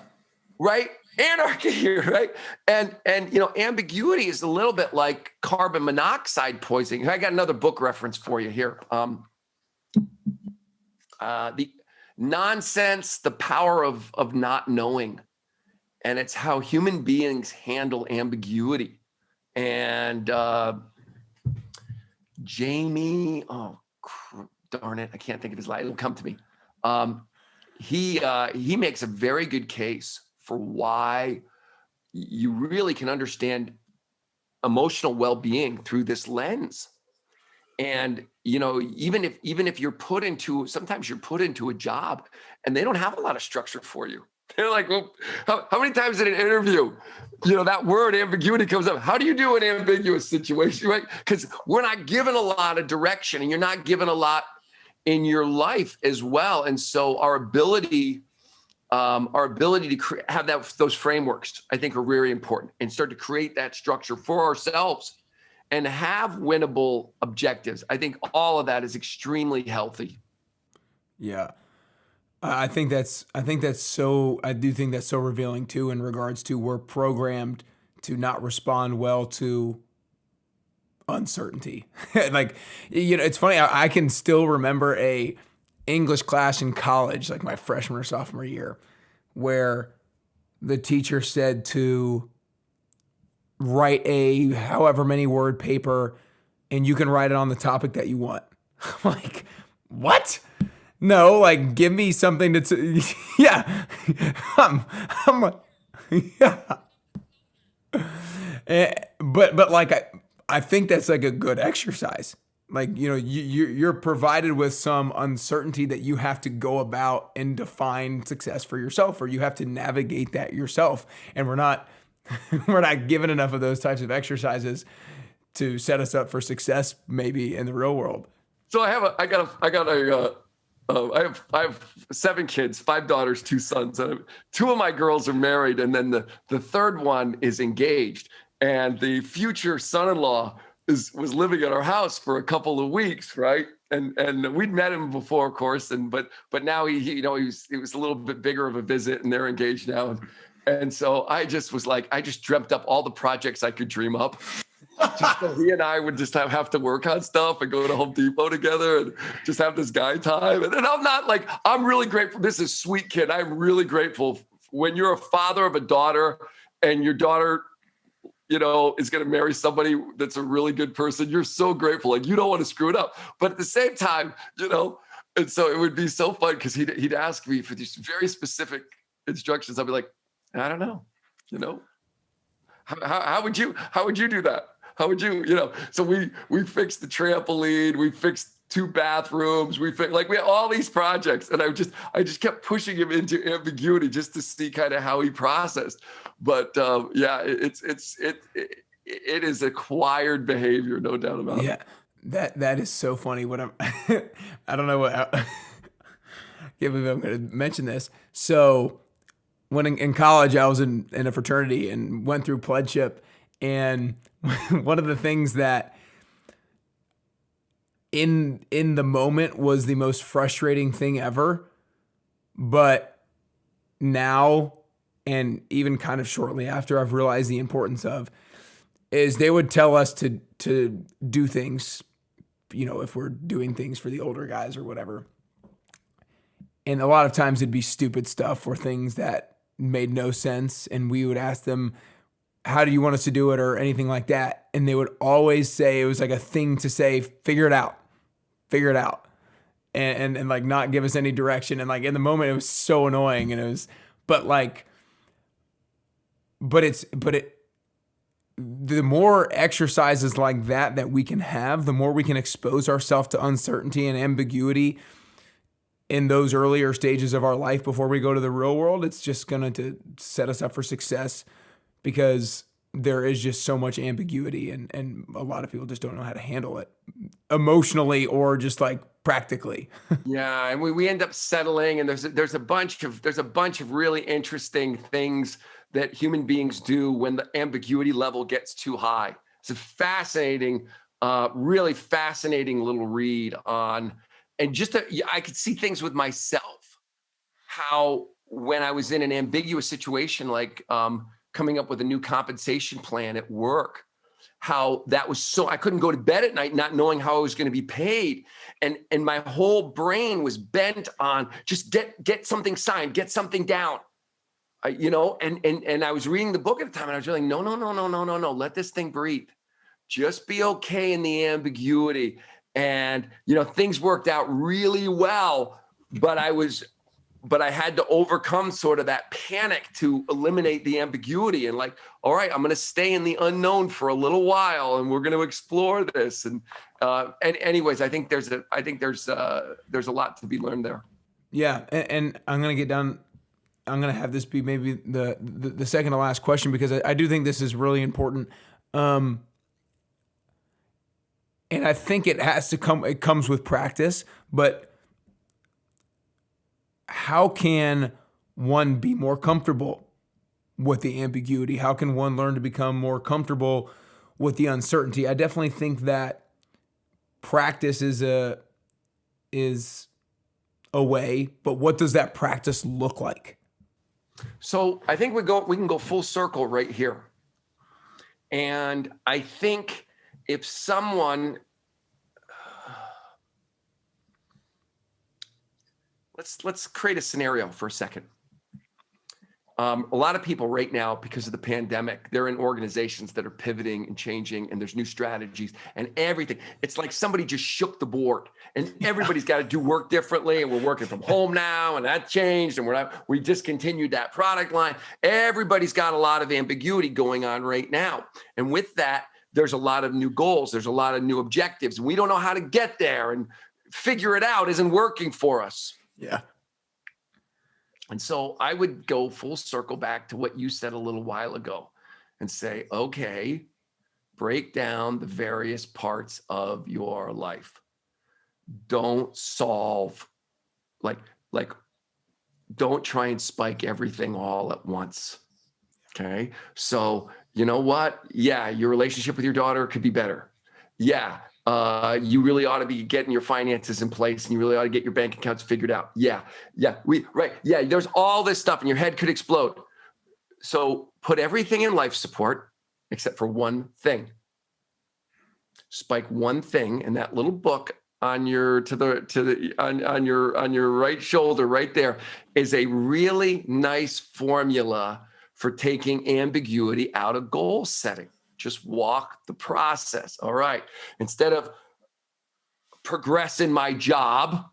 A: Right? Anarchy here, right? And ambiguity is a little bit like carbon monoxide poisoning. I got another book reference for you here. The Nonsense, the Power of Not Knowing. And it's how human beings handle ambiguity. And Jamie, darn it, I can't think of his last. It'll come to me. He makes a very good case for why you really can understand emotional well-being through this lens. And even if you're sometimes you're put into a job and they don't have a lot of structure for you. They're like, well, how many times in an interview, that word ambiguity comes up? How do you do an ambiguous situation, right? Because we're not given a lot of direction, and you're not given a lot in your life as well. And so our ability to have those frameworks, I think, are really important, and start to create that structure for ourselves and have winnable objectives. I think all of that is extremely healthy.
B: Yeah. I do think that's so revealing too, in regards to we're programmed to not respond well to uncertainty. Like, it's funny. I can still remember a English class in college, like my freshman or sophomore year, where the teacher said to write a however many word paper, and you can write it on the topic that you want. I'm like, what? No, like, give me something to yeah. I'm like, yeah. But like, I think that's like a good exercise. Like, you're provided with some uncertainty that you have to go about and define success for yourself, or you have to navigate that yourself. And we're not given enough of those types of exercises to set us up for success, maybe in the real world.
A: So I have 7 kids, 5 daughters, 2 sons. 2 of my girls are married, and then the third one is engaged. And the future son-in-law was living at our house for a couple of weeks, right? And we'd met him before, of course, but now he was a little bit bigger of a visit, and they're engaged now. And so I just dreamt up all the projects I could dream up. Just so he and I would just have to work on stuff and go to Home Depot together and just have this guy time. And I'm really grateful. This is sweet kid. I'm really grateful when you're a father of a daughter and your daughter, is going to marry somebody that's a really good person. You're so grateful. Like, you don't want to screw it up. But at the same time, and so it would be so fun because he'd ask me for these very specific instructions. I'd be like, I don't know, how would you do that? How would you, so we fixed the trampoline, we fixed 2 bathrooms, we had all these projects, and I just kept pushing him into ambiguity just to see kind of how he processed. But it is acquired behavior, no doubt about it.
B: Yeah, that is so funny. I don't know what, I can't believe I'm going to mention this. So when in college, I was in a fraternity and went through pledgeship, and one of the things that in the moment was the most frustrating thing ever, but now, and even kind of shortly after, I've realized the importance of, is they would tell us to do things, if we're doing things for the older guys or whatever. And a lot of times it'd be stupid stuff or things that made no sense. And we would ask them, how do you want us to do it, or anything like that? And they would always say, it was like a thing to say, figure it out. And like not give us any direction. And like in the moment, it was so annoying. And it was, the more exercises like that we can have, the more we can expose ourselves to uncertainty and ambiguity, in those earlier stages of our life before we go to the real world, it's just going to set us up for success because there is just so much ambiguity and a lot of people just don't know how to handle it emotionally or just like practically.
A: Yeah, and we end up settling, and there's a bunch of really interesting things that human beings do when the ambiguity level gets too high. It's a fascinating, really fascinating little read on, and I could see things with myself, how when I was in an ambiguous situation, like coming up with a new compensation plan at work, how that was I couldn't go to bed at night not knowing how I was going to be paid. And my whole brain was bent on just get something signed, get something down. And I was reading the book at the time and I was really, no, let this thing breathe. Just be okay in the ambiguity. And, things worked out really well, but I had to overcome sort of that panic to eliminate the ambiguity and like, all right, I'm going to stay in the unknown for a little while and we're going to explore this. And anyways, I think there's a lot to be learned there.
B: Yeah. And I'm going to get down. I'm going to have this be maybe the second to last question, because I do think this is really important. And I think it comes with practice, but how can one be more comfortable with the ambiguity? How can one learn to become more comfortable with the uncertainty? I definitely think that practice is a way, but what does that practice look like?
A: So I think we can go full circle right here. And I think if someone, let's create a scenario for a second. A lot of people right now, because of the pandemic, they're in organizations that are pivoting and changing, and there's new strategies and everything. It's like somebody just shook the board, and everybody's got to do work differently. And we're working from home now, and that changed, and we discontinued that product line. Everybody's got a lot of ambiguity going on right now, and with that, there's a lot of new goals. There's a lot of new objectives, and we don't know how to get there, and figure it out isn't working for us.
B: Yeah.
A: And so I would go full circle back to what you said a little while ago and say, okay, break down the various parts of your life. Don't solve, don't try and spike everything all at once. Okay. So you know what? Yeah, your relationship with your daughter could be better. Yeah. You really ought to be getting your finances in place, and you really ought to get your bank accounts figured out. Yeah. There's all this stuff and your head could explode. So put everything in life support except for one thing. Spike one thing in that little book on your on your right shoulder right there is a really nice formula for taking ambiguity out of goal setting. Just walk the process. All right. Instead of progress in my job,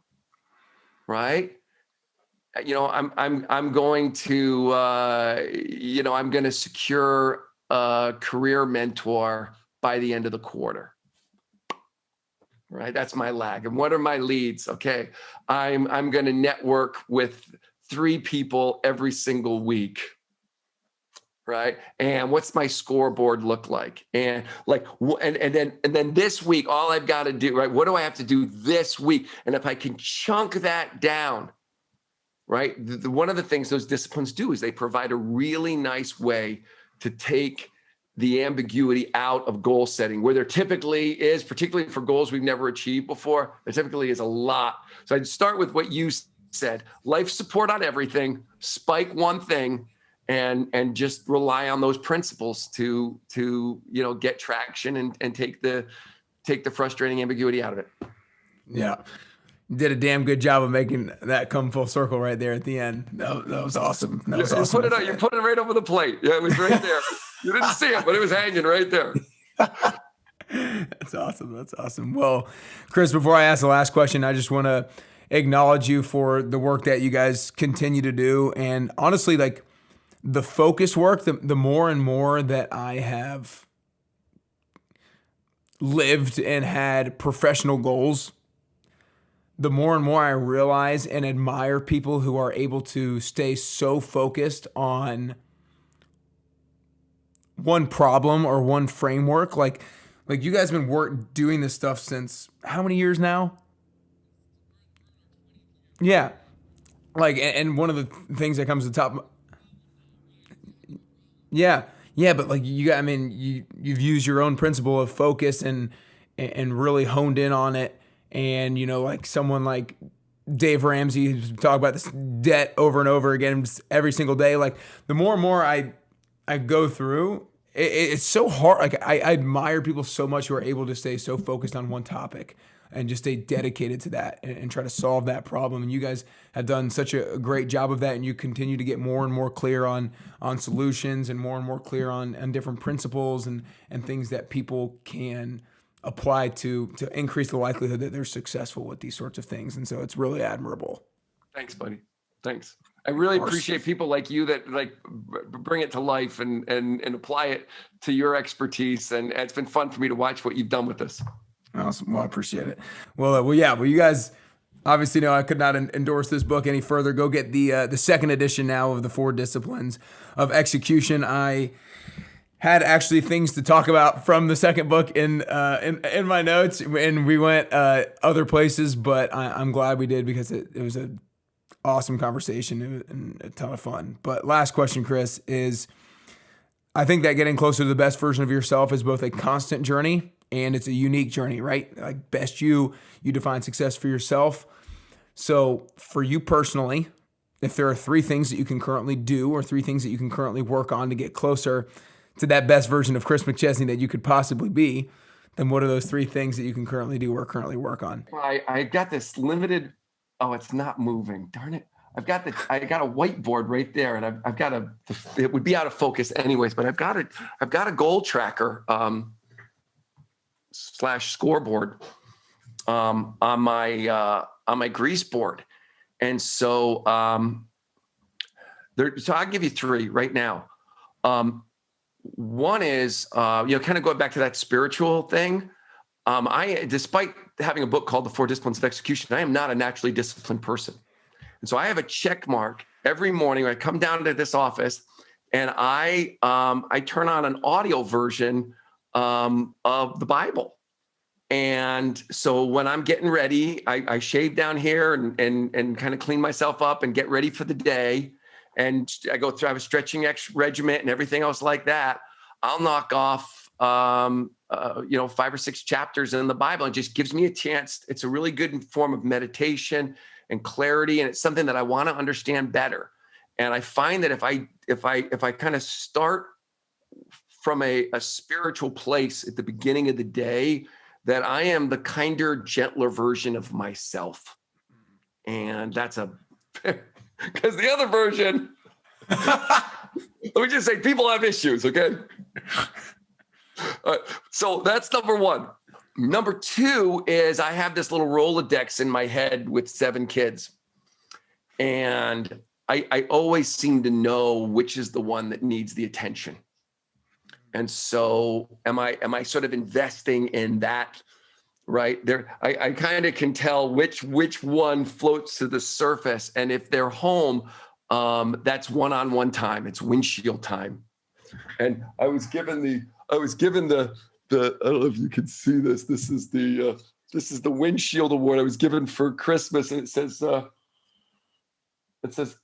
A: right? I'm going to, I'm going to secure a career mentor by the end of the quarter. Right. That's my lag. And what are my leads? Okay. I'm going to network with 3 people every single week. Right. And what's my scoreboard look like? And then this week, all I've got to do, right? What do I have to do this week? And if I can chunk that down, right? One of the things those disciplines do is they provide a really nice way to take the ambiguity out of goal setting, where there typically is, particularly for goals we've never achieved before, there typically is a lot. So I'd start with what you said: life support on everything, spike one thing, and just rely on those principles to get traction and take the frustrating ambiguity out of it.
B: Yeah. You did a damn good job of making that come full circle right there at the end. That was awesome. That was awesome.
A: You put it right over the plate. Yeah, it was right there. You didn't see it, but it was hanging right there.
B: That's awesome. That's awesome. Well, Chris, before I ask the last question, I just want to acknowledge you for the work that you guys continue to do. And honestly, the focus work, the more and more that I have lived and had professional goals, the more and more I realize and admire people who are able to stay so focused on one problem or one framework. Like you guys have been doing this stuff since how many years now? Yeah. Like, and one of the things that comes to the top. Yeah. Yeah. But like you've used your own principle of focus and really honed in on it. And, like someone like Dave Ramsey, who's talking about this debt over and over again, every single day. Like the more and more I go through, it's so hard. Like I admire people so much who are able to stay so focused on one topic and just stay dedicated to that and try to solve that problem. And you guys have done such a great job of that, and you continue to get more and more clear on solutions and more clear on different principles and things that people can apply to increase the likelihood that they're successful with these sorts of things. And so it's really admirable.
A: Thanks, buddy. Thanks. I really appreciate people like you that like bring it to life and apply it to your expertise. And it's been fun for me to watch what you've done with this.
B: Awesome. Well, I appreciate it. Well, you guys obviously know I could not endorse this book any further. Go get the second edition now of the 4 Disciplines of Execution. I had actually things to talk about from the second book in my notes, and we went other places, but I'm glad we did because it was an awesome conversation and a ton of fun. But last question, Chris, is I think that getting closer to the best version of yourself is both a constant journey and it's a unique journey, right? Like best you define success for yourself. So for you personally, if there are 3 things that you can currently do or 3 things that you can currently work on to get closer to that best version of Chris McChesney that you could possibly be, then what are those 3 things that you can currently do or currently work on?
A: I got this limited. Oh, it's not moving. Darn it. I got a whiteboard right there, and I've got it would be out of focus anyways, but I've got a goal tracker / scoreboard on my grease board. And so so I'll give you 3 right now. One is kind of going back to that spiritual thing. Despite having a book called The 4 Disciplines of Execution, I am not a naturally disciplined person. And so I have a check mark every morning when I come down to this office, and I turn on an audio version of the Bible. And so when I'm getting ready, I shave down here and kind of clean myself up and get ready for the day. And I have a stretching regiment and everything else like that. I'll knock off 5 or 6 chapters in the Bible. It just gives me a chance. It's a really good form of meditation and clarity, and it's something that I want to understand better. And I find that if I kind of start from a spiritual place at the beginning of the day, that I am the kinder, gentler version of myself. And that's because the other version, let me just say, people have issues, okay? So that's number 1. Number 2 is I have this little Rolodex in my head with 7 kids. And I always seem to know which is the one that needs the attention. And so am I sort of investing in that, right? I kind of can tell which one floats to the surface. And if they're home, that's one-on-one time. It's windshield time. And I was given the I don't know if you can see this. This is the Windshield Award I was given for Christmas, and it says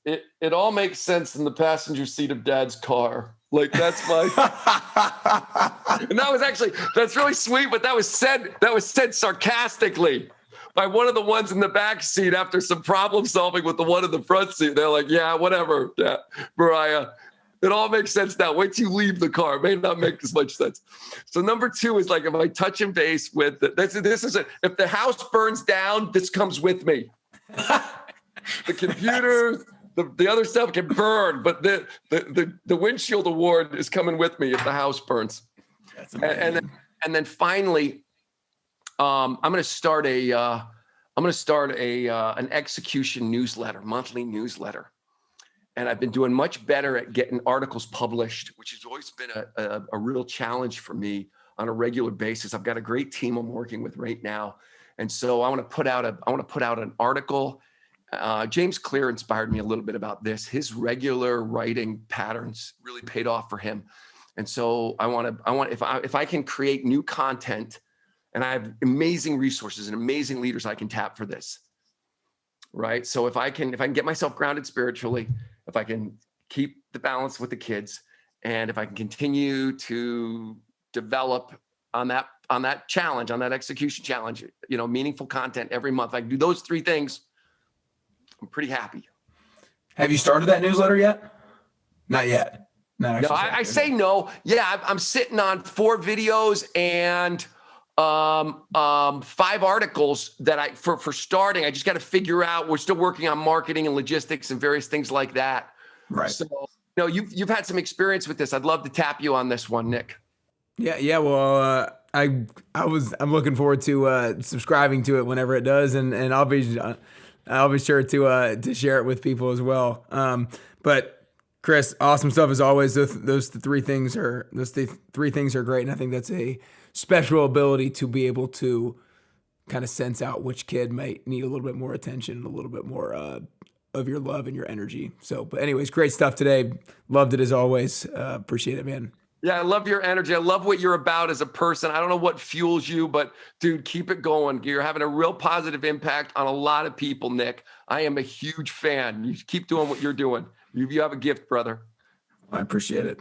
A: it all makes sense in the passenger seat of Dad's car. Like that's my and that's really sweet, but that was said sarcastically by one of the ones in the back seat after some problem solving with the one in the front seat. They're like, yeah, whatever, yeah, Mariah. It all makes sense now. Wait till you leave the car. It may not make as much sense. So number 2 is like, if I touch and base with if the house burns down, this comes with me. The computer, the other stuff can burn, but the Windshield Award is coming with me if the house burns. That's amazing. And then finally, I'm going to start an execution newsletter, monthly newsletter. And I've been doing much better at getting articles published, which has always been a real challenge for me on a regular basis. I've got a great team I'm working with right now. And so I want to put out an article. James Clear inspired me a little bit about this. His regular writing patterns really paid off for him. And so if I can create new content, and I have amazing resources and amazing leaders I can tap for this. Right. So if I can get myself grounded spiritually, if I can keep the balance with the kids, and if I can continue to develop on that challenge, on that execution challenge, meaningful content every month, I can do those three things, I'm pretty happy.
B: Have you started that newsletter yet? Not yet.
A: No, I say no. Yeah, I'm sitting on 4 videos and 5 articles that for starting. I just got to figure out. We're still working on marketing and logistics and various things like that.
B: Right.
A: So, you've had some experience with this. I'd love to tap you on this one, Nick.
B: Yeah. Well, I'm looking forward to subscribing to it whenever it does, and I'll be sure to share it with people as well. But Chris, awesome stuff as always. Those three things are great, and I think that's a special ability to be able to kind of sense out which kid might need a little bit more attention and a little bit more of your love and your energy. So, but anyways, great stuff today. Loved it as always. Appreciate it, man.
A: Yeah, I love your energy. I love what you're about as a person. I don't know what fuels you, but dude, keep it going. You're having a real positive impact on a lot of people, Nick. I am a huge fan. You keep doing what you're doing. You have a gift, brother.
B: I appreciate it.